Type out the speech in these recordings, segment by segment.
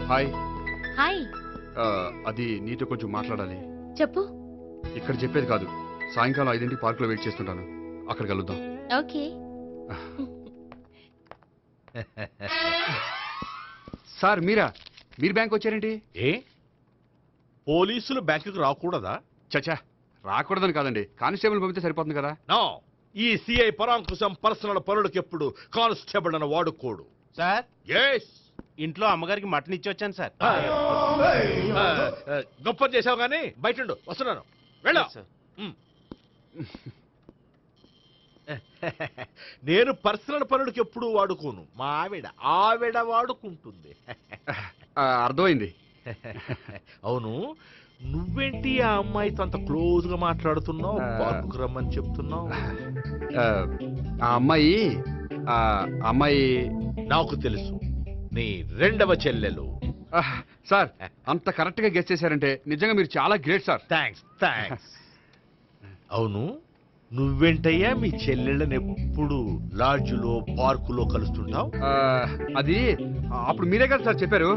Hi. Hi. అది నీతో కొంచెం మాట్లాడాలి. చెప్పు. ఇక్కడ చెప్పేది కాదు, సాయంకాలం 5 పార్కులో వెయిట్ చేస్తుంటాను, అక్కడ కలుద్దాం. ఓకే. సార్ మీరు బ్యాంక్ వచ్చారేంటి? ఏ పోలీసులు బ్యాంకుకు రాకూడదా? చచ్చా, రాకూడదని కాదండి, కానిస్టేబుల్ పంపితే సరిపోతుంది కదా. నో, ఈ సిఐ పరాంకుశం పర్సనల్ పనులకు ఎప్పుడు కానిస్టేబుల్ అని వాడుకోడు. సార్, ఎస్, ఇంట్లో అమ్మగారికి మటన్ ఇచ్చి వచ్చాను సార్. గొప్ప చేసావు గానీ బయట వస్తున్నాను, వెళ్ళా. సార్. నేను పర్సనల్ పనులకు ఎప్పుడు వాడుకోను, మా ఆవిడ వాడుకుంటుంది. అర్థమైంది. అవును, నువ్వేంటి ఆ అమ్మాయితో అంత క్లోజ్ గా మాట్లాడుతున్నావు, పార్కుకు రమ్మని చెప్తున్నావు? ఆ అమ్మాయి నాకు తెలుసు, నీ రెండవ చెల్లెలు. సార్, అంత కరెక్ట్ గా గెస్ చేశారంటే నిజంగా మీరు చాలా గ్రేట్ సార్. థ్యాంక్స్. అవును, నువ్వేంటయ్యా మీ చెల్లెళ్ళని ఎప్పుడు లాడ్జ్లో పార్కులో కలుస్తుంటావు? అది అప్పుడు మీరే కదా సార్ చెప్పారు,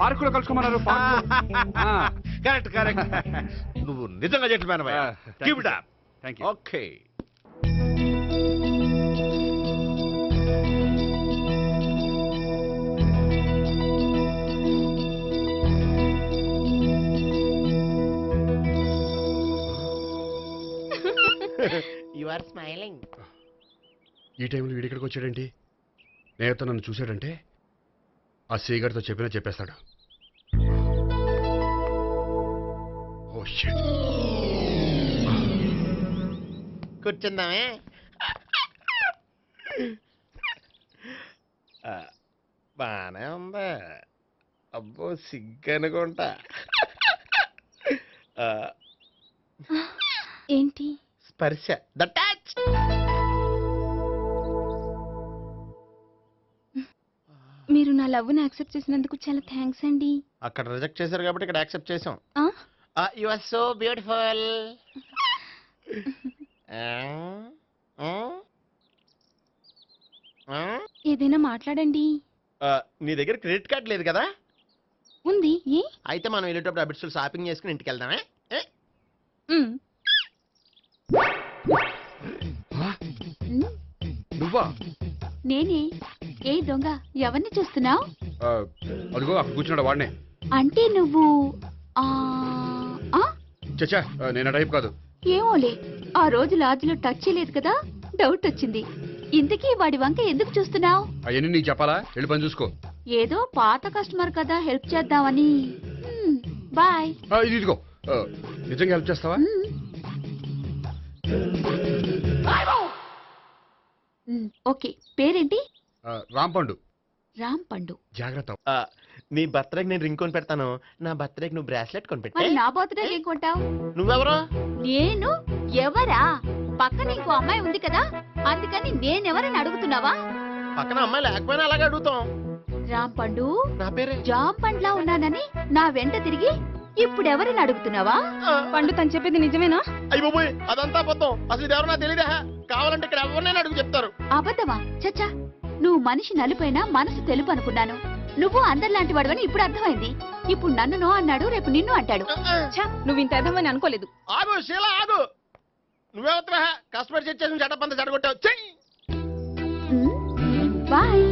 పార్కులో కలుసుకోమన్నారు. కరెక్ట్. నువ్వు నిజంగా gentleman. Thank you. Okay. You are smiling. ఈ టైంలో వీడి ఇక్కడికి వచ్చాడేంటి? నేత నన్ను చూశాడంటే ఆ సీగారితో చెప్పేస్తాడు. Oh shit. కూర్చుందామే. బానే ఉందా? అబ్బో, సిగ్గనుకుంటా. ఏంటి? స్పర్శ, ద టచ్. మీరు నా లవ్ ని యాక్సెప్ట్ చేసినందుకు చాలా థ్యాంక్స్ అండి. అక్కడ రిజెక్ట్ చేశారు కాబట్టి ఇక్కడ యాక్సెప్ట్ చేసాం. ఆ? You are so beautiful. ఏదైనా మాట్లాడండి. నీ దగ్గర క్రెడిట్ కార్డ్ లేదు కదా? ఉంది. ఏ? అయితే మనం వెళ్ళేటప్పుడు అబిట్స్ షాపింగ్ చేసుకుని ఇంటికి వెళ్దామే. మ్. నువ్వా? నేనే. ఏ దొంగ, ఎవరిని చూస్తున్నావు? అదిగో అక్కడ కూర్చున్నాడు వాడినే. అంటే నువ్వు ఆ ఆ? చచ్చా, నేను ఆ టైప్ కాదు. ఏమోలే, ఆ రోజు లాడ్జ్లో టచ్ చేయలేదు కదా, డౌట్ వచ్చింది. ఇంతకీ వాడి వంక ఎందుకు చూస్తున్నావు? అవన్నీ నీకు చెప్పాలా? వెళ్ళి పని చూసుకో. ఏదో పాత కస్టమర్ కదా, హెల్ప్ చేద్దామని. బాయ్. ఇదిగో, నిజంగా హెల్ప్ చేస్తావా? ఓకే. పేరేంటి? రాంపండు. రాంపండు. జాగ్రత్త. నీ బర్త్డేకి నేను రింగ్ కొని పెడతాను, నా బర్త్డేకి నువ్వు బ్రాస్లెట్ కొని పెట్టే. మరి నా బర్త్డే ఏం కొంటావు? నువ్వెవరు? నేను ఎవరా? పక్కన ఇంకో అమ్మాయి ఉంది కదా, అందుకని నేనెవరని అడుగుతున్నావా? పక్కన అమ్మాయి లేకపోయినా అలాగే అడుగుతాం. రాంపండు, నా పేరే జామ్ పండ్లా ఉన్నానని నా వెంట తిరిగి ఇప్పుడెవరని అడుగుతున్నావా? పండు తను చెప్పేది నిజమేనా? అయ్యి బాబోయ్, అదంతా అబద్ధం. అసలు ఇది ఎవరన్నా తెలియదా? కావాలంటే ఇక్కడ ఎవరినైనా అడుగు చెప్తారు. అబద్ధమా? చచ్చా, నువ్వు మనిషి నలుపైనా మనసు తెలుపు అనుకున్నాను. నువ్వు అందరిలాంటి వాడువని ఇప్పుడు అర్థమైంది. ఇప్పుడు నన్ను నో అన్నాడు, రేపు నిన్ను అంటాడు. నువ్వు ఇంత అర్థమని అనుకోలేదు. ఆగు శీల, ఆగు. నువ్వెవరా? కస్టమర్ చెక్ చేసి చెడ్డ పంత చెడగొట్టావు. Bye.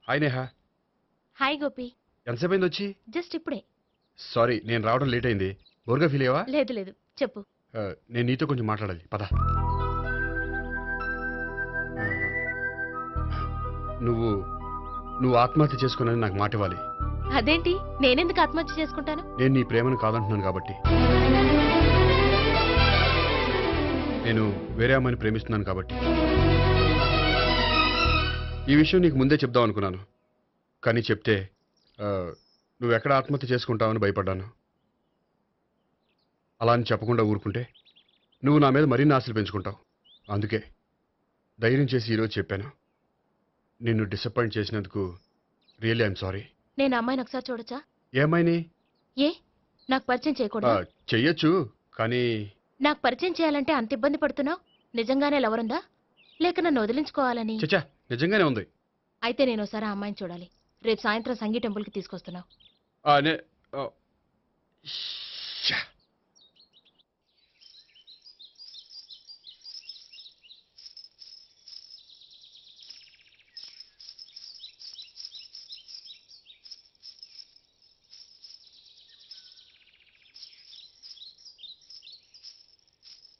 Hi Neha. Hi Gopi. ఎంతసేపు అయింది వచ్చి? జస్ట్ ఇప్పుడే. సారీ, నేను రావడం లేట్ అయింది. బోర్గా ఫీల్ అయ్యావా? లేదు, చెప్పు. నేను నీతో కొంచెం మాట్లాడాలి, పద. నువ్వు ఆత్మహత్య చేసుకున్నది నాకు మాట ఇవ్వాలి. అదేంటి, నేనెందుకు ఆత్మహత్య చేసుకుంటాను? నేను నీ ప్రేమను కాదంటున్నాను కాబట్టి. నేను వేరే అమ్మాయిని ప్రేమిస్తున్నాను కాబట్టి. ఈ విషయం నీకు ముందే చెప్దాం అనుకున్నాను, కానీ చెప్తే నువ్వు ఎక్కడ ఆత్మహత్య చేసుకుంటావని భయపడ్డాను. అలా అని చెప్పకుండా ఊరుకుంటే నువ్వు నా మీద మరిన్ని ఆశలు పెంచుకుంటావు. అందుకే ధైర్యం చేసి ఈరోజు చెప్పాను. నిన్ను డిసప్పాయింట్ చేసినందుకు రియల్లీ ఐఎమ్ సారీ. నేను అమ్మాయిని ఒకసారి చూడొచ్చా? ఏ అమ్మాయిని? ఏ, నాకు పరిచయం చేయకూడదా? చెయ్యొచ్చు, కానీ నాకు పరిచయం చేయాలంటే అంత ఇబ్బంది పడుతున్నావు. నిజంగానే లవరుందా? లేక నన్ను వదిలించుకోవాలని? చచ్చా, నిజంగానే ఉంది. అయితే నేను ఒకసారి ఆ అమ్మాయిని చూడాలి. రేపు సాయంత్రం సంగీ టెంపుల్కి తీసుకొస్తున్నావు. ఆ, శ్శా.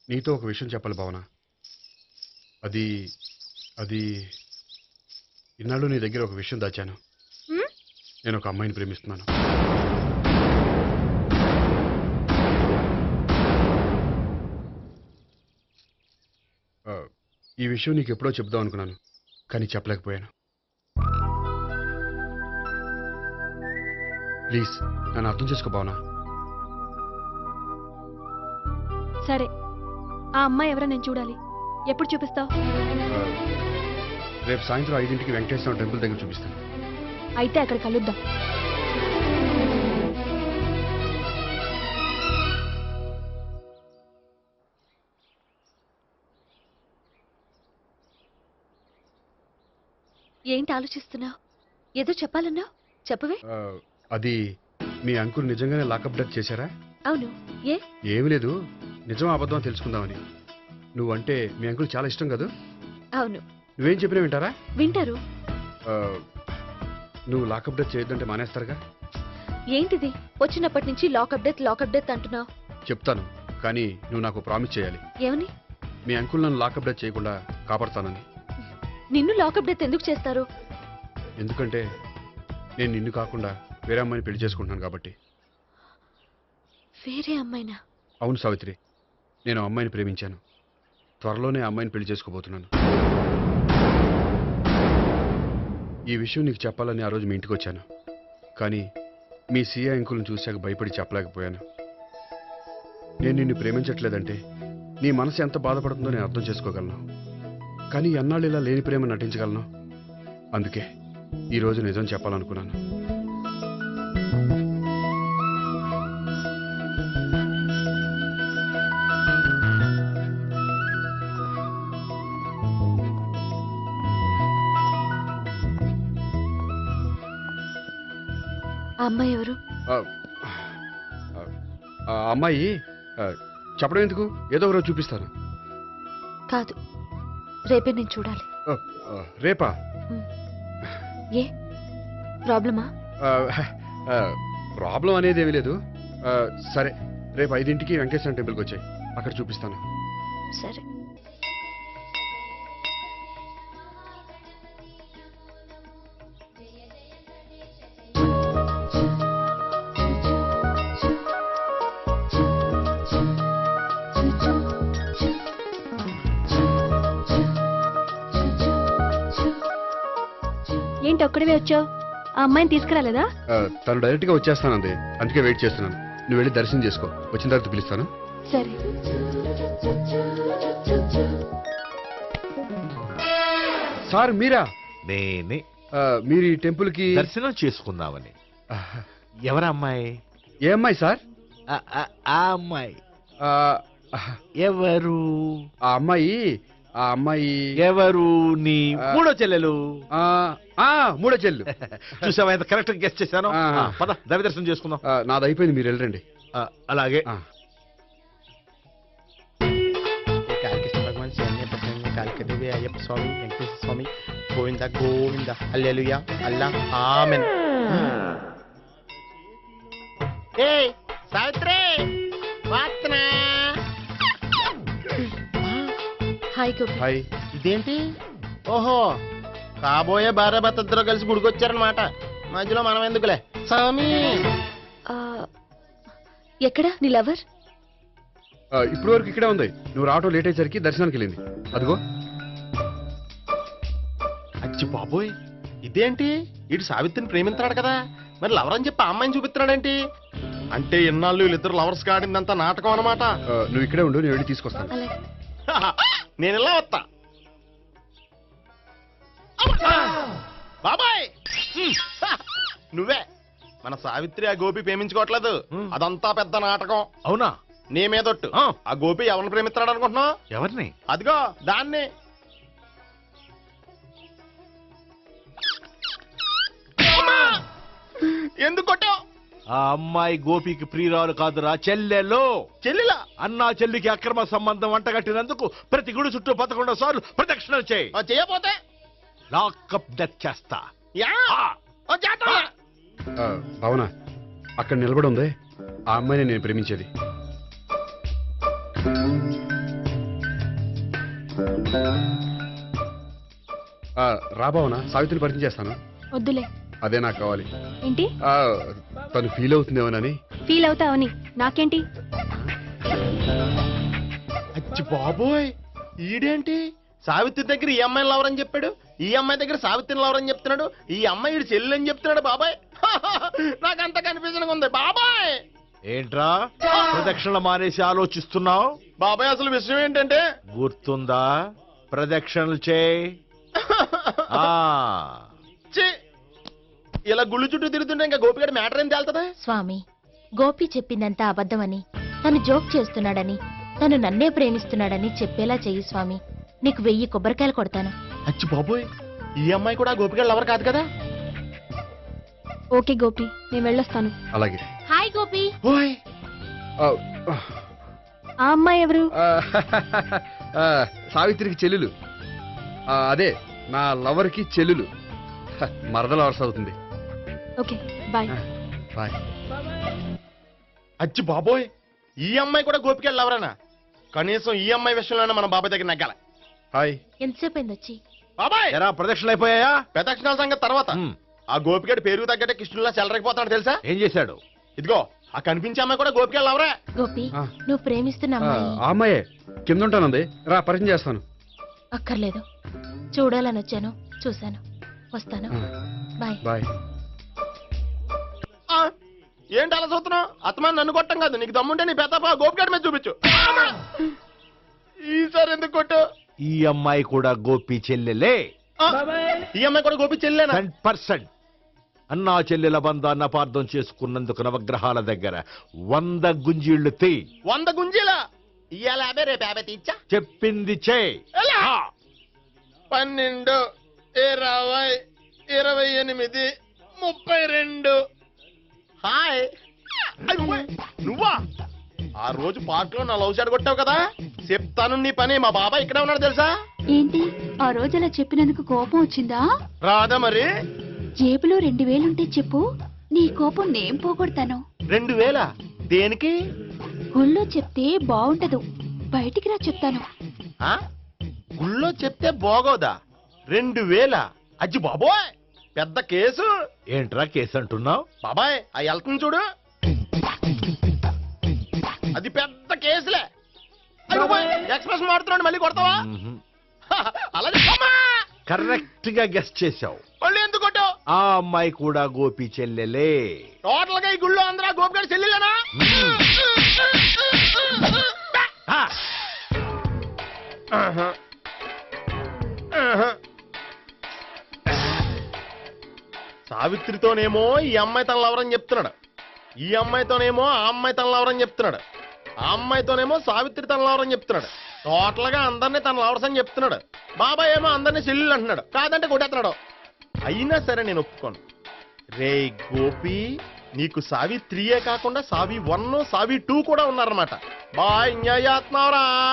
నీతో ఒక విషయం చెప్పాలి భావన. అది అది ఇన్నాళ్ళు నీ దగ్గర ఒక విషయం దాచాను. హ్మ్? నేను ఒక అమ్మాయిని ప్రేమిస్తున్నాను. ఈ విషయం నీకు ఎప్పుడో చెప్దాం అనుకున్నాను, కానీ చెప్పలేకపోయాను. ప్లీజ్ నన్ను అర్థం చేసుకో భావన. సరే, ఆ అమ్మాయి ఎవరో నేను చూడాలి. ఎప్పుడు చూపిస్తావు? రేపు సాయంత్రం 5ంటికి వెంకటేశ్వర టెంపుల్ దగ్గర చూపిస్తాను. అయితే అక్కడ కలుద్దాం. ఏంటి ఆలోచిస్తున్నావు? ఏదో చెప్పాలన్నావు, చెప్పవే. అది మీ అంకుల్ నిజంగానే లాకప్ డెత్ చేశారా? అవును. ఏ? ఏమీ లేదు, నిజం అబద్ధం అని తెలుసుకుందామని. నువ్వంటే మీ అంకుల్ చాలా ఇష్టం కదా? అవును. నువ్వేం చెప్పినా వింటారా? వింటారు. ఆ, నువ్వు లాకప్ డెత్ చేయొద్దంటే మానేస్తారుగా? ఏంటిది వచ్చినప్పటి నుంచి లాకప్ డెత్ అంటున్నావు? చెప్తాను, కానీ నువ్వు నాకు ప్రామిస్ చేయాలి. ఏమని? మీ అంకుల్ నన్ను లాకప్ డెత్ చేయకుండా కాపాడుతానని. నిన్ను లాకప్ డెత్ ఎందుకు చేస్తారు? ఎందుకంటే నేను నిన్ను కాకుండా వేరే అమ్మాయిని పెళ్లి చేసుకుంటున్నాను కాబట్టి. వేరే అమ్మాయినా? అవును సావిత్రి, నేను ఆ అమ్మాయిని ప్రేమించాను. త్వరలోనే ఆ అమ్మాయిని పెళ్లి చేసుకోబోతున్నాను. ఈ విషయం నీకు చెప్పాలని ఆ రోజు మీ ఇంటికి వచ్చాను, కానీ మీ సీఏ అంకుల్ని చూశాక భయపడి చెప్పలేకపోయాను. నేను నిన్ను ప్రేమించట్లేదంటే నీ మనసు ఎంత బాధపడుతుందో నేను అర్థం చేసుకోగలను, కానీ ఎన్నాళ్ళు ఇలా లేని ప్రేమ నటించగలను? అందుకే ఈరోజు నిజం చెప్పాలనుకున్నాను. ఆ అమ్మాయి ఎవరు? ఆ, ఆ అమ్మాయి చెప్పడం ఎందుకు, ఏదో ఒకరోజు చూపిస్తాను. కాదు, రేపే నేను చూడాలి. రేపా? ఏ ప్రాబ్లమా? ప్రాబ్లం అనేది ఏమీ లేదు. సరే, రేపు 5ంటికి వెంకటేశ్వర టెంపుల్కి వచ్చాయి, అక్కడ చూపిస్తాను. సరే. ఏంటి ఒక్కడివే వచ్చావు? ఆ అమ్మాయిని తీసుకురాలేదా? తను డైరెక్ట్గా వచ్చేస్తానంది, అందుకే వెయిట్ చేస్తున్నాను. నువ్వు వెళ్ళి దర్శనం చేసుకో, వచ్చిన తర్వాత పిలుస్తాను. సరే. సార్ మీరా? నేనే మీరు ఈ టెంపుల్కి దర్శనం చేసుకుందామని. ఎవరు అమ్మాయి? ఏ అమ్మాయి సార్? ఆ అమ్మాయి ఆ, ఎవరు? ఆ అమ్మాయి ఆ అమ్మాయి ఎవరు? నీ మూడో చెల్లెలు. మూడో చెల్లు. చూసావా ఎంత కరెక్ట్ గెస్ట్ చేశాను? ఆహా. పద దైవ దర్శనం చేసుకుందాం. నాది అయిపోయింది, మీరు వెళ్ళండి. అలాగే. కాళికేశ్వర భగవాన్ శరణ్య ప్రసన్న కాళికదేవి అయ్యప్ప స్వామి వెంకటేశ్వర స్వామి గోవింద గోవింద హల్లెలూయా అల్లా ఆమెన్. ఏయ్ సావిత్రి వాత్నా. హాయ్ గోపి. హాయ్. ఇదేంటి? ఓహో, కాబోయే భార్య భర్త ఇద్దరు కలిసి గుడికొచ్చారనమాట. మధ్యలో మనం ఎందుకులే స్వామి. ఆ, ఎక్కడ నీ లవర్? ఇప్పుడు వరకు ఇక్కడే ఉంది. నువ్వు రావటం లేట్ అయ్యేసరికి దర్శనానికి వెళ్ళింది. అదిగో. అచ్చి బాబోయ్, ఇదేంటి? ఇటు సావిత్రిని ప్రేమిస్తున్నాడు కదా, మరి లవర్ అని చెప్పి ఆ అమ్మాయిని చూపిస్తున్నాడేంటి? అంటే ఇన్నాళ్ళు వీళ్ళిద్దరు లవర్స్ కాడిందంతా నాటకం అనమాట. నువ్వు ఇక్కడే ఉండు, నేను వెళ్ళి తీసుకొస్తాను. అలాగే. నేను ఇలా వస్తా. బాబాయ్ నువ్వే. మన సావిత్రి ఆ గోపి ప్రేమించుకోవట్లేదు, అదంతా పెద్ద నాటకం. అవునా? నీ మీదొట్టు. ఆ గోపి ఎవరిని ప్రేమిస్తాడు అనుకుంటున్నావు? ఎవరిని? అదిగో దాన్ని. ఎందుకు కొట్టావు? ఆ అమ్మాయి గోపికి ప్రియురాలు కాదురా, చెల్లెలు. చెల్లిలా? అన్నా చెల్లికి అక్రమ సంబంధం వంటగట్టినందుకు ప్రతి గుడి చుట్టూ 11 సార్లు ప్రదక్షిణలు చేయి. చేయపోతే లాకప్ డెత్ చేస్తా. యా ఆ, చేస్తా. భావన, అక్కడ నిలబడి ఉంది ఆ అమ్మాయిని నేను ప్రేమించేది. రా భావన, సావిత్రిని పరిచయం చేస్తాను. వద్దులే. అదే నాకు కావాలి. ఏంటి తను ఫీల్ అవుతుందేమోనని. ఫీల్ అవుతావని నాకేంటి? అచ్చి బాబోయ్, ఈడేంటి సావిత్రి దగ్గర ఈ అమ్మాయిని లవరని చెప్పాడు, ఈ అమ్మాయి దగ్గర సావిత్రిని లవరని చెప్తున్నాడు, ఈ అమ్మాయి ఈడు చెల్లి అని చెప్తున్నాడు. బాబాయ్ నాకంత కన్ఫ్యూజన్ ఉంది బాబాయ్. ఏంట్రా ప్రదక్షిణలు మానేసి ఆలోచిస్తున్నావు? బాబాయ్ అసలు విషయం ఏంటంటే గుర్తుందా? ప్రదక్షిణలు చేయి. ఆ, ఛీ, ఇలా గుళ్ళు చుట్టూ తిరుగుతుంటే ఇంకా గోపిగడ మ్యాటర్ ఏం తేలుతుందా? స్వామి, గోపి చెప్పిందంతా అబద్ధమని, తను జోక్ చేస్తున్నాడని, తను నన్నే ప్రేమిస్తున్నాడని చెప్పేలా చెయ్యి స్వామి. నీకు 1000 కొబ్బరికాయలు కొడతాను. అచ్చి బాబోయ్, ఈ అమ్మాయి కూడా గోపిగడ లవర్ కాదు కదా? ఓకే గోపి, నేను వెళ్ళొస్తాను. అలాగే. హాయ్ గోపి. ఓయ్ ఆ, ఆ అమ్మాయి ఎవరు? ఆ, సావిత్రికి చెల్లెలు. అదే నా లవర్కి చెల్లెలు. మరద లవర్స్ అవుతుంది. Okay bye. బాయ్. అచ్చి బాబోయ్, ఈ అమ్మాయి కూడా గోపిగడ లవరేనా? కనీసం ఈ అమ్మాయి విషయంలోనే మన బాబాయ్ దగ్గర నగ్గాల. హాయ్. ఎంతసేపు అయింది వచ్చి? బాబాయ్ ఎరా ప్రదక్షిణలు అయిపోయాయా? ప్రదక్షిణాల సంగతి తర్వాత. ఆ గోపిగడ పేరు తగ్గట్టే కృష్ణులా చెలరైపోతాడు తెలుసా? ఏం చేశాడు? ఇదిగో ఆ కనిపించే అమ్మాయి కూడా గోపిగడ లవరే. గోపి, ఆ. నువ్వు ప్రేమిస్తున్న అమ్మాయి ఆ అమ్మాయే కింద ఉంటానంది. రా పరిచయం చేస్తాను. అక్కర్లేదు. చూడాలని వచ్చాను, చూశాను, వస్తాను. బాయ్. బాయ్. ఆ, ఏంటి అలా చూస్తున్నావు? అత్తమాని నన్ను కొట్టం కాదు, నీకు దమ్ముంటే నీ పెద్దపా గోపిగడ మీద చూపించు. ఈసారి ఎందుకు కొట్టు? ఈ అమ్మాయి కూడా గోపి చెల్లెలే. ఈ అమ్మాయి కూడా గోపి చెల్లేనా? 10%. అన్నా చెల్లెల బంధాన్ని అపార్థం చేసుకున్నందుకు నవగ్రహాల దగ్గర 100 గుంజీళ్లు తీ. 100 గుంజీలా? ఇవాళ 50, రేపు 50 తీచ్చా. చెప్పింది చే. 12, 20, 28, 32. హాయ్. నువ్వా? ఆ రోజు పార్క్ లో నా లవ్ షాట్ కొట్టావు కదా, చెప్తాను నీ పని. మా బాబాయ్ ఇక్కడే ఉన్నాడు తెలుసా? ఏంటి ఆ రోజు అలా చెప్పినందుకు కోపం వచ్చిందా? రాదా మరి? జేబులో 2000 ఉంటే చెప్పు, నీ కోపం నేను పోగొడతాను. 2000 దేనికి? గుళ్ళో చెప్తే బాగుంటదు, బయటికి రా చెప్తాను. ఆ? గుళ్ళో చెప్తే బాగోదా? 2000? అజ్జి బాబోయ్, పెద్ద కేసు. ఏంట్రా కేసు అంటున్నావు? బాబాయ్ ఆ వెళ్తుంది చూడు, అది పెద్ద కేసులే. ఎక్స్ప్రెస్ మాడుతున్నాడు, మళ్ళీ కొడతావా? అలాగే కరెక్ట్ గా గెస్ట్ చేశావు. మళ్ళీ ఎందుకు కొట్టావు? ఆ అమ్మాయి కూడా గోపి చెల్లెలే. టోటల్ గా ఈ గుళ్ళో అందరూ గోపిగాడి చెల్లెలేనా? ఆ, ఆహా. ఆహా. సావిత్రితోనేమో ఈ అమ్మాయి తన లవరని చెప్తున్నాడు, ఈ అమ్మాయితోనేమో ఆ అమ్మాయి తన లవరని చెప్తున్నాడు, ఆ అమ్మాయితోనేమో సావిత్రి తన లవరని చెప్తున్నాడు. టోటల్ గా అందరినీ తన లవర్స్ అని చెప్తున్నాడు. బాబాయ్ ఏమో అందరినీ చెల్లెలు అంటున్నాడు, కాదంటే కొట్టేస్తున్నాడు. అయినా సరే నేను ఒప్పుకోను. రే గోపి, నీకు సావి 3 కాకుండా సావి 1, సావి 2 కూడా ఉన్నారన్నమాట. బాయ్ న్యాయాత్మవరా.